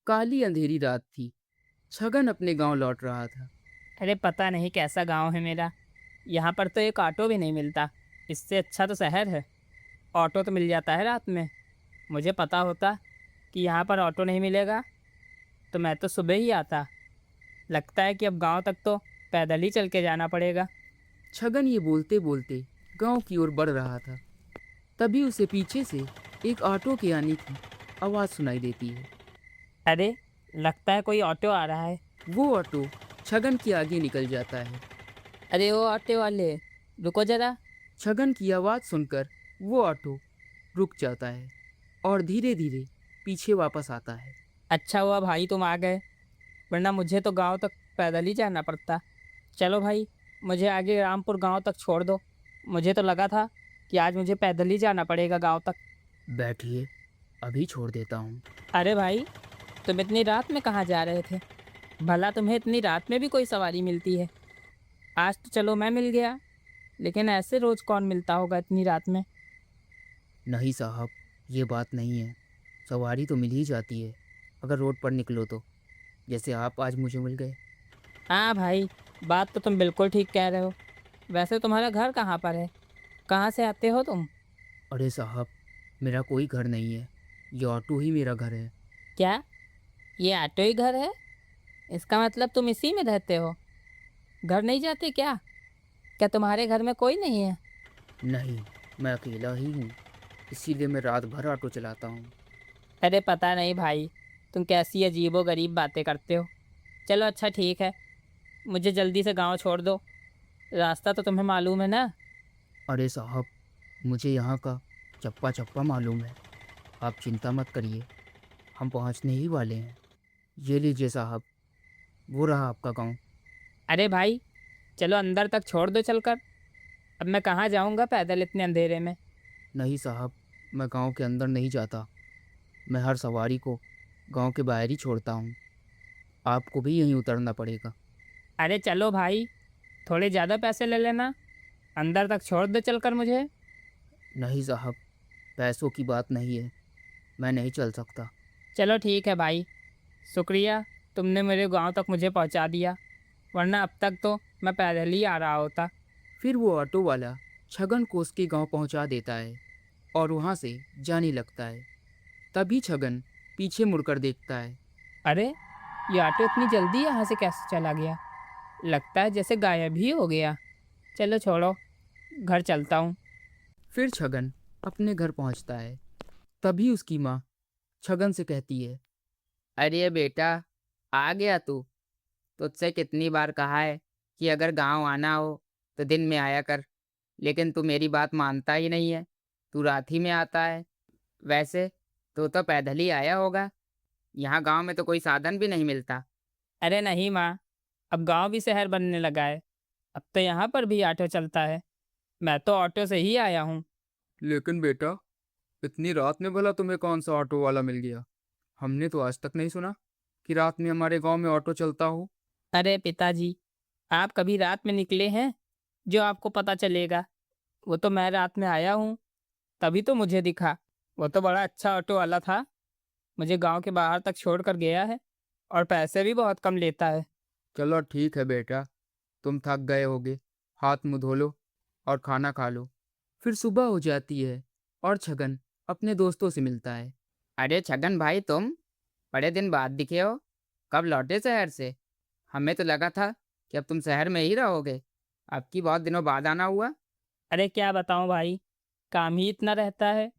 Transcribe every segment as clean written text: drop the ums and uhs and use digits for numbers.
काली अंधेरी रात थी। छगन अपने गांव लौट रहा था। अरे पता नहीं कैसा गांव है मेरा। यहाँ पर तो एक ऑटो भी नहीं मिलता। इससे अच्छा तो शहर है। ऑटो तो मिल जाता है रात में। मुझे पता होता कि यहाँ पर ऑटो नहीं मिलेगा तो मैं तो सुबह ही आता। लगता है कि अब गांव तक तो पैदल ही चल के जाना पड़ेगा। छगन ये बोलते बोलते गांव की ओर बढ़ रहा था। तभी उसे पीछे से एक ऑटो के आने की आवाज़ सुनाई देती है। अरे लगता है कोई ऑटो आ रहा है। वो ऑटो छगन के आगे निकल जाता है। अरे वो ऑटो वाले, रुको ज़रा। छगन की आवाज़ सुनकर वो ऑटो रुक जाता है और धीरे धीरे पीछे वापस आता है। अच्छा हुआ भाई तुम आ गए, वरना मुझे तो गांव तक पैदल ही जाना पड़ता। चलो भाई, मुझे आगे रामपुर गांव तक छोड़ दो। मुझे तो लगा था कि आज मुझे पैदल ही जाना पड़ेगा गांव तक। बैठिए, अभी छोड़ देता हूँ। अरे भाई, तुम इतनी रात में कहाँ जा रहे थे? भला तुम्हें इतनी रात में भी कोई सवारी मिलती है? आज तो चलो मैं मिल गया, लेकिन ऐसे रोज़ कौन मिलता होगा इतनी रात में? नहीं साहब, ये बात नहीं है। सवारी तो मिल ही जाती है अगर रोड पर निकलो तो, जैसे आप आज मुझे मिल गए। हाँ भाई, बात तो तुम बिल्कुल ठीक कह रहे हो। वैसे तुम्हारा घर कहाँ पर है? कहाँ से आते हो तुम? अरे साहब, मेरा कोई घर नहीं है, ये ऑटो ही मेरा घर है। क्या? ये ऑटो ही घर है? इसका मतलब तुम इसी में रहते हो? घर नहीं जाते क्या? क्या तुम्हारे घर में कोई नहीं है? नहीं, मैं अकेला ही हूँ, इसीलिए मैं रात भर ऑटो चलाता हूँ। अरे पता नहीं भाई, तुम कैसी अजीबो गरीब बातें करते हो। चलो अच्छा ठीक है, मुझे जल्दी से गांव छोड़ दो। रास्ता तो तुम्हें मालूम है ना? अरे साहब, मुझे यहाँ का चप्पा चप्पा मालूम है, आप चिंता मत करिए, हम पहुँचने ही वाले हैं। ये लीजिए साहब, वो रहा आपका गांव। अरे भाई, चलो अंदर तक छोड़ दो चलकर। अब मैं कहाँ जाऊँगा पैदल इतने अंधेरे में? नहीं साहब, मैं गांव के अंदर नहीं जाता, मैं हर सवारी को गांव के बाहर ही छोड़ता हूँ। आपको भी यहीं उतरना पड़ेगा। अरे चलो भाई, थोड़े ज़्यादा पैसे ले लेना। अंदर तक छोड़ दो चलकर मुझे। नहीं साहब, पैसों की बात नहीं है, मैं नहीं चल सकता। चलो ठीक है भाई, शुक्रिया, तुमने मेरे गांव तक मुझे पहुंचा दिया, वरना अब तक तो मैं पैदल ही आ रहा होता। फिर वो ऑटो वाला छगन को उसके गांव पहुंचा देता है और वहां से जाने लगता है। तभी छगन पीछे मुड़कर देखता है। अरे, ये ऑटो इतनी जल्दी यहाँ से कैसे चला गया? लगता है जैसे गायब ही हो गया। चलो छोड़ो, घर चलता हूँ। फिर छगन अपने घर पहुंचता है। तभी उसकी माँ छगन से कहती है। अरे बेटा, आ गया तू। तुझसे कितनी बार कहा है कि अगर गांव आना हो तो दिन में आया कर, लेकिन तू मेरी बात मानता ही नहीं है। तू रात ही में आता है। वैसे तू तो पैदल ही आया होगा, यहाँ गांव में तो कोई साधन भी नहीं मिलता। अरे नहीं माँ, अब गांव भी शहर बनने लगा है। अब तो यहाँ पर भी ऑटो चलता है। मैं तो ऑटो से ही आया हूँ। लेकिन बेटा, इतनी रात में भला तुम्हें कौन सा ऑटो वाला मिल गया? हमने तो आज तक नहीं सुना कि रात में हमारे गांव में ऑटो चलता हो। अरे पिताजी, आप कभी रात में निकले हैं जो आपको पता चलेगा? वो तो मैं रात में आया हूँ, तभी तो मुझे दिखा। वो तो बड़ा अच्छा ऑटो वाला था, मुझे गांव के बाहर तक छोड़ कर गया है और पैसे भी बहुत कम लेता है। चलो ठीक है बेटा, तुम थक गए होगे, हाथ मुंह धो लो और खाना खा लो। फिर सुबह हो जाती है और छगन अपने दोस्तों से मिलता है। अरे छगन भाई, तुम बड़े दिन बाद दिखे हो। कब लौटे शहर से? हमें तो लगा था कि अब तुम शहर में ही रहोगे। अब की बहुत दिनों बाद आना हुआ। अरे क्या बताऊँ भाई, काम ही इतना रहता है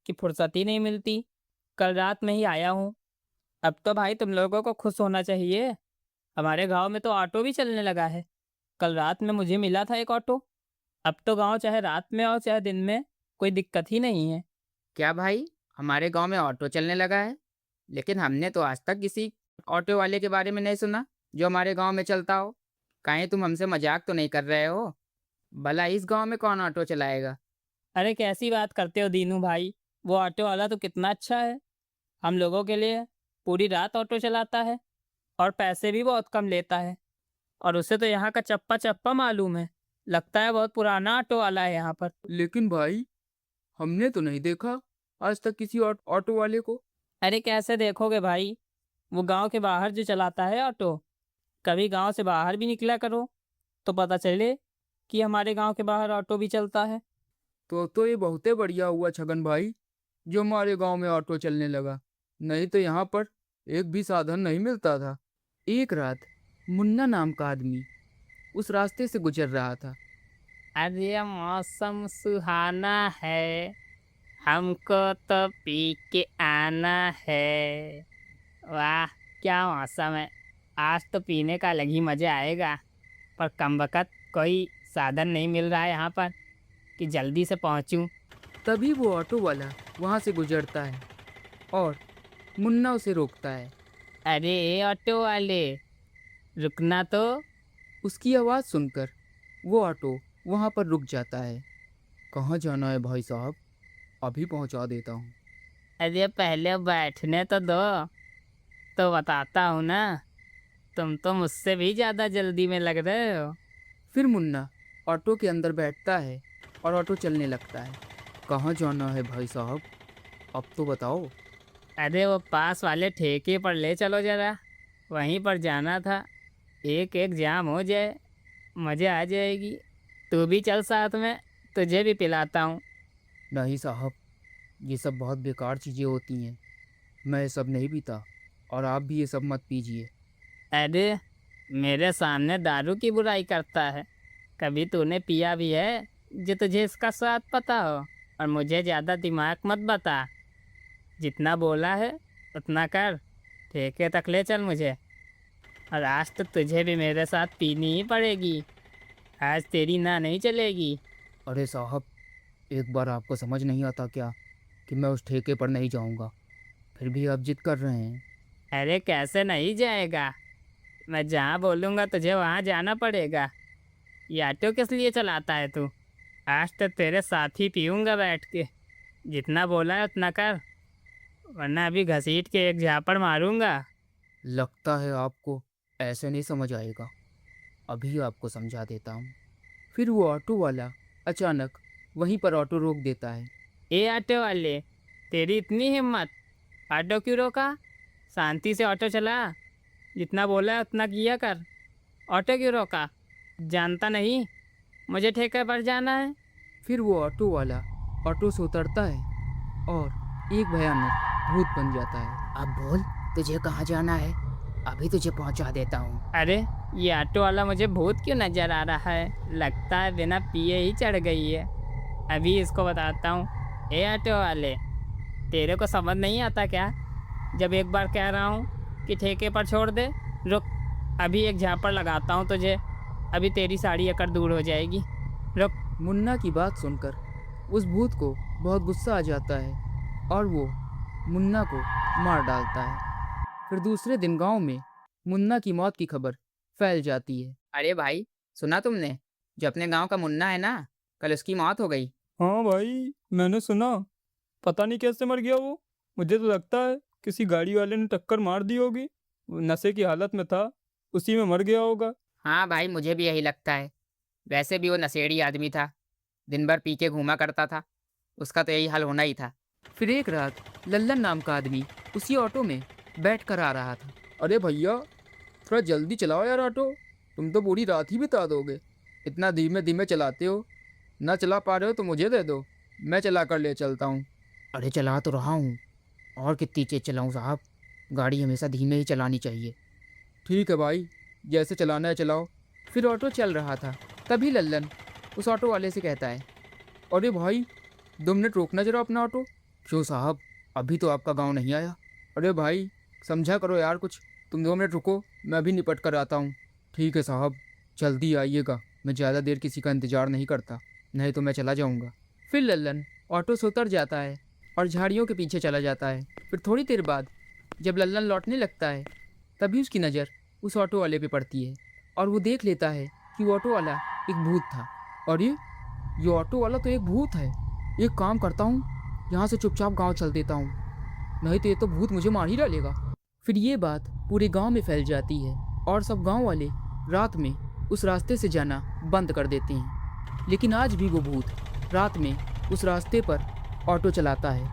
कि फुर्सत ही नहीं मिलती। कल रात में ही आया हूँ। अब तो भाई तुम लोगों को खुश होना चाहिए, हमारे गांव में तो ऑटो भी चलने लगा है। कल रात में मुझे मिला था एक ऑटो। अब तो गांव चाहे रात में हो चाहे दिन में, कोई दिक्कत ही नहीं है। क्या भाई, हमारे गांव में ऑटो चलने लगा है? लेकिन हमने तो आज तक किसी ऑटो वाले के बारे में नहीं सुना जो हमारे गांव में चलता हो। कहीं तुम हमसे मजाक तो नहीं कर रहे हो? भला इस गांव में कौन ऑटो चलाएगा? अरे कैसी बात करते हो दीनू भाई, वो ऑटो वाला तो कितना अच्छा है। हम लोगों के लिए पूरी रात ऑटो चलाता है और पैसे भी बहुत कम लेता है। और उसे तो यहाँ का चप्पा चप्पा मालूम है। लगता है बहुत पुराना ऑटो वाला है यहाँ पर। लेकिन भाई, हमने तो नहीं देखा आज तक किसी ऑटो वाले को। अरे कैसे देखोगे भाई, वो गांव के बाहर जो चलाता है ऑटो। कभी गांव से बाहर भी निकला करो तो पता चले कि हमारे गांव के बाहर ऑटो भी चलता है। तो ये बहुते बढ़िया हुआ छगन भाई, जो हमारे गांव में ऑटो चलने लगा। नहीं तो यहाँ पर एक भी साधन नहीं मिलता था। एक रात मुन्ना नाम का आदमी उस रास्ते से गुजर रहा था। अरे मौसम सुहाना है, हमको तो पी के आना है। वाह क्या मौसम है, आज तो पीने का अलग ही मज़ा आएगा। पर कमबख्त कोई साधन नहीं मिल रहा है यहाँ पर कि जल्दी से पहुँचूँ। तभी वो ऑटो वाला वहाँ से गुजरता है और मुन्ना उसे रोकता है। अरे ए ऑटो वाले, रुकना तो। उसकी आवाज़ सुनकर वो ऑटो वहाँ पर रुक जाता है। कहाँ जाना है भाई साहब? अभी पहुँचा देता हूँ। अरे पहले बैठने तो दो, तो बताता हूँ ना। तुम तो मुझसे भी ज़्यादा जल्दी में लग रहे हो। फिर मुन्ना ऑटो के अंदर बैठता है और ऑटो चलने लगता है। कहाँ जाना है भाई साहब? अब तो बताओ। अरे वो पास वाले ठेके पर ले चलो ज़रा, वहीं पर जाना था। एक एक जाम हो जाए, मज़ा आ जाएगी। तू भी चल साथ में, तुझे भी पिलाता हूँ। नहीं साहब, ये सब बहुत बेकार चीज़ें होती हैं। मैं ये सब नहीं पीता और आप भी ये सब मत पीजिए। अरे मेरे सामने दारू की बुराई करता है। कभी तूने पिया भी है जो तुझे इसका स्वाद पता हो? और मुझे ज़्यादा दिमाग मत बता, जितना बोला है उतना कर। ठेके तक ले चल मुझे, और आज तो तुझे भी मेरे साथ पीनी ही पड़ेगी। आज तेरी ना नहीं चलेगी। अरे साहब, एक बार आपको समझ नहीं आता क्या कि मैं उस ठेके पर नहीं जाऊंगा? फिर भी आप जिद कर रहे हैं। अरे कैसे नहीं जाएगा, मैं जहाँ बोलूँगा तुझे वहाँ जाना पड़ेगा। ये ऑटो किस लिए चलाता है तू? आज तो तेरे साथ ही पीऊँगा बैठ के। जितना बोला है उतना कर, वरना अभी घसीट के एक झापड़ मारूंगा। लगता है आपको ऐसे नहीं समझ आएगा। अभी आपको समझा देता हूँ। फिर वो ऑटो वाला अचानक वहीं पर ऑटो रोक देता है। ए ऑटो वाले, तेरी इतनी हिम्मत, ऑटो क्यों रोका? शांति से ऑटो चला, जितना बोला है उतना किया कर। ऑटो क्यों रोका? जानता नहीं मुझे ठेके पर जाना है? फिर वो ऑटो वाला ऑटो से उतरता है और एक भयानक भूत बन जाता है। अब बोल, तुझे कहाँ जाना है? अभी तुझे पहुँचा देता हूँ। अरे ये ऑटो वाला मुझे भूत क्यों नज़र आ रहा है? लगता है बिना पिए ही चढ़ गई है। अभी इसको बताता हूँ। ए ऑटो वाले, तेरे को समझ नहीं आता क्या? जब एक बार कह रहा हूँ कि ठेके पर छोड़ दे, रुक, अभी एक झापड़ लगाता हूँ तुझे। अभी तेरी साड़ी अकड़ दूर हो जाएगी, रुक। मुन्ना की बात सुनकर उस भूत को बहुत गुस्सा आ जाता है और वो मुन्ना को मार डालता है। फिर दूसरे दिन गांव में मुन्ना की मौत की खबर फैल जाती है। अरे भाई, सुना तुमने? जो अपने गांव का मुन्ना है ना, कल उसकी मौत हो गई। हाँ भाई, मैंने सुना। पता नहीं कैसे मर गया वो। मुझे तो लगता है किसी गाड़ी वाले ने टक्कर मार दी होगी। वो नशे की हालत में था, उसी में मर गया होगा। हाँ भाई, मुझे भी यही लगता है। वैसे भी वो नशेड़ी आदमी था, दिन भर पी के घूमा करता था। उसका तो यही हाल होना ही था। फिर एक रात लल्लन नाम का आदमी उसी ऑटो में बैठ कर आ रहा था। अरे भैया, थोड़ा जल्दी चलाओ यार ऑटो, तुम तो पूरी रात ही बिता दोगे। इतना धीमे धीमे चलाते हो। ना चला पा रहे हो तो मुझे दे दो, मैं चला कर ले चलता हूँ। अरे चला तो रहा हूँ, और कितनी तेज चलाऊँ साहब? गाड़ी हमेशा धीमे ही चलानी चाहिए। ठीक है भाई, जैसे चलाना है चलाओ। फिर ऑटो चल रहा था। तभी लल्लन उस ऑटो वाले से कहता है, अरे भाई, 2 मिनट रोकना जरा अपना ऑटो। क्यों साहब, अभी तो आपका गांव नहीं आया। अरे भाई, समझा करो यार कुछ। तुम 2 मिनट रुको, मैं अभी निपट कर आता हूँ। ठीक है साहब, जल्दी आइएगा। मैं ज़्यादा देर किसी का इंतज़ार नहीं करता, नहीं तो मैं चला जाऊँगा। फिर लल्लन ऑटो से उतर जाता है और झाड़ियों के पीछे चला जाता है। फिर थोड़ी देर बाद जब लल्लन लौटने लगता है, तभी उसकी नज़र उस ऑटो वाले पे पड़ती है और वो देख लेता है कि वो ऑटो वाला एक भूत था। और ये ऑटो वाला तो एक भूत है। एक काम करता हूँ, यहाँ से चुपचाप गांव चल देता हूँ, नहीं तो ये तो भूत मुझे मार ही डालेगा। फिर ये बात पूरे गांव में फैल जाती है और सब गांव वाले रात में उस रास्ते से जाना बंद कर देते हैं। लेकिन आज भी वो भूत रात में उस रास्ते पर ऑटो चलाता है